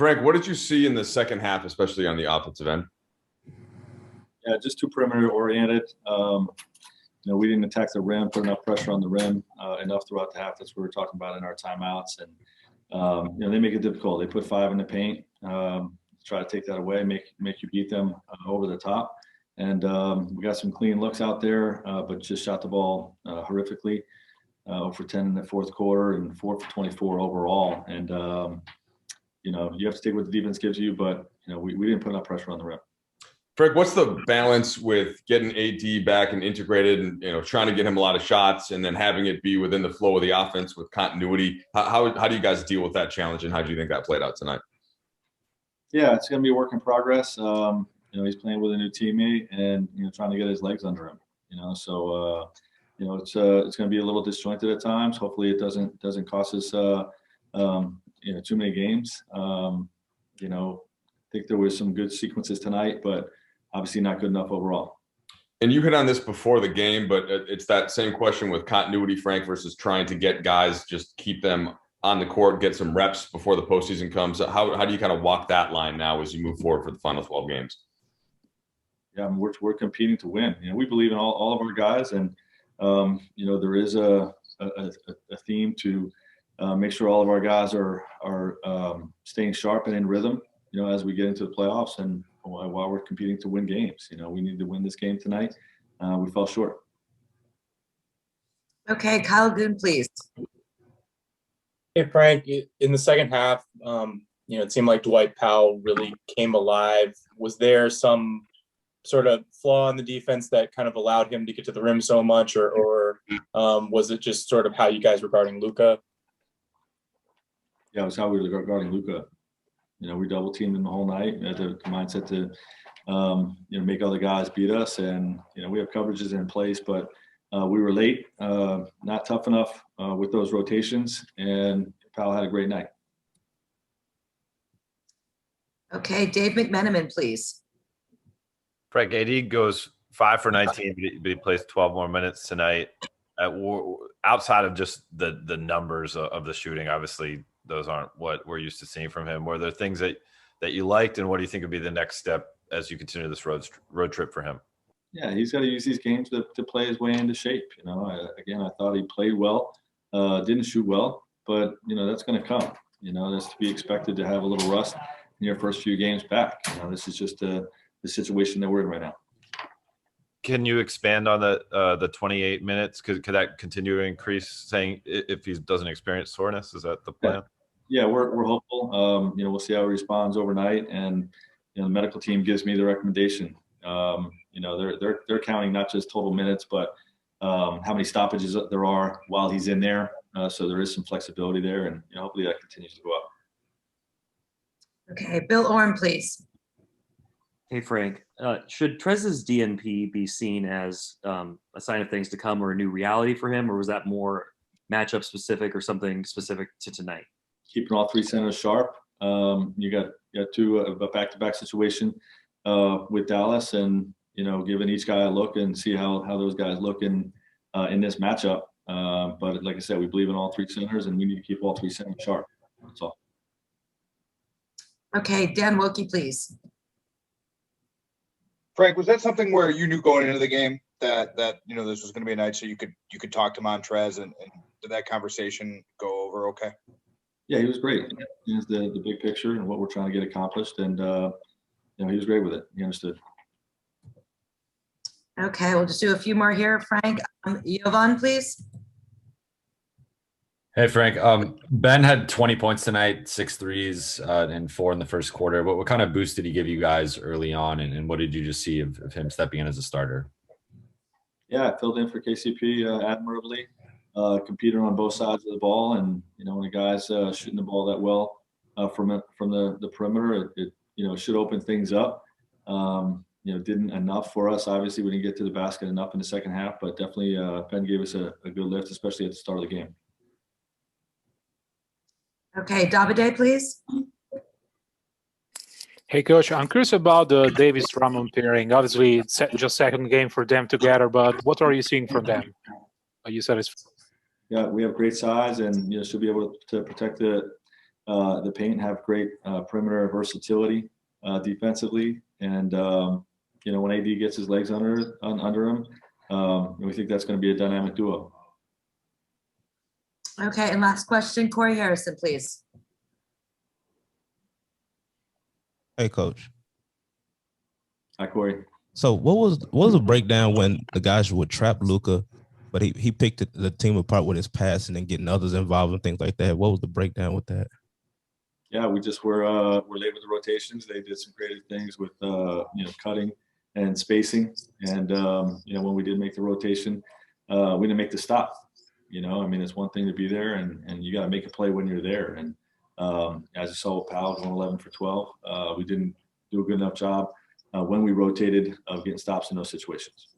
Frank, what did you see in the second half, especially on the offensive end? Yeah, just too perimeter oriented. We didn't attack the rim, put enough pressure on the rim enough throughout the half. That's what we were talking about in our timeouts. And they make it difficult. They put 5 in the paint, try to take that away, make you beat them over the top. And we got some clean looks out there, but just shot the ball horrifically. 0 for 10 in the fourth quarter and 4 for 24 overall. And you have to take what the defense gives you, but we didn't put enough pressure on the rim. Frank, what's the balance with getting AD back and integrated and, trying to get him a lot of shots and then having it be within the flow of the offense with continuity? How do you guys deal with that challenge, and how do you think that played out tonight? Yeah, it's going to be a work in progress. He's playing with a new teammate and, trying to get his legs under him, so it's going to be a little disjointed at times. Hopefully it doesn't cost us, too many games. I think there was some good sequences tonight, but obviously not good enough overall. And you hit on this before the game, but it's that same question with continuity, Frank, versus trying to get guys, just keep them on the court, get some reps before the postseason comes. How do you kind of walk that line now as you move forward for the final 12 games? Yeah, we're competing to win. We believe in all of our guys, and there is a theme to make sure all of our guys are staying sharp and in rhythm, as we get into the playoffs and while we're competing to win games. We need to win this game tonight. We fell short. Okay, Kyle Goon, please. Hey, Frank, in the second half, it seemed like Dwight Powell really came alive. Was there some sort of flaw in the defense that kind of allowed him to get to the rim so much, or was it just sort of how you guys regarding Luka? Yeah, it was how we were regarding Luka. We double teamed him the whole night. We had the mindset to, make other guys beat us. And, we have coverages in place, but we were late, not tough enough with those rotations. And Powell had a great night. Okay, Dave McMenamin, please. Frank, AD goes 5 for 19, but he plays 12 more minutes tonight. Outside of just the numbers of the shooting, obviously, those aren't what we're used to seeing from him. Were there things that you liked, and what do you think would be the next step as you continue this road trip for him? Yeah, he's got to use these games to play his way into shape. I thought he played well, didn't shoot well, but that's going to come. That's to be expected to have a little rust in your first few games back. This is just the situation that we're in right now. Can you expand on the 28 minutes? Could that continue to increase? Saying if he doesn't experience soreness, is that the plan? Yeah, we're hopeful. We'll see how he responds overnight, and the medical team gives me the recommendation. They're counting not just total minutes, but how many stoppages there are while he's in there. So there is some flexibility there, and hopefully that continues to go up. Okay, Bill Orm, please. Hey, Frank. Should Trez's DNP be seen as a sign of things to come or a new reality for him, or was that more matchup specific or something specific to tonight? Keeping all three centers sharp. You got a back-to-back situation with Dallas, and giving each guy a look and see how those guys look in this matchup. But like I said, we believe in all three centers, and we need to keep all three centers sharp. That's all. Okay, Dan Wilkie, please. Frank, was that something where you knew going into the game that this was going to be a night so you could talk to Montrez and did that conversation go over okay? Yeah, he was great. He has the big picture and what we're trying to get accomplished, and he was great with it. He understood. Okay, we'll just do a few more here. Frank, Jovan, please. Hey, Frank. Ben had 20 points tonight, 6 threes, and 4 in the first quarter. What kind of boost did he give you guys early on, and what did you just see of him stepping in as a starter? Yeah, I filled in for KCP admirably, competed on both sides of the ball, and when a guy's shooting the ball that well from the perimeter, it should open things up. Didn't enough for us. Obviously, we didn't get to the basket enough in the second half, but definitely Ben gave us a good lift, especially at the start of the game. Okay, Davide, please. Hey, Coach, I'm curious about the Davis-Drummond pairing. Obviously, it's just second game for them together, but what are you seeing from them? Are you satisfied? Yeah, we have great size, and should be able to protect the the paint, have great perimeter versatility defensively. And, when AD gets his legs under him, we think that's going to be a dynamic duo. Okay, and last question, Corey Harrison, please. Hey, Coach. Hi, Corey. So what was the breakdown when the guys would trap Luka, but he picked the team apart with his passing and getting others involved and things like that? What was the breakdown with that? Yeah, we just were late with the rotations. They did some creative things with cutting and spacing. And when we did make the rotation, we didn't make the stop. It's one thing to be there, and you got to make a play when you're there. And as you saw with Powell going 11 for 12, we didn't do a good enough job when we rotated of getting stops in those situations.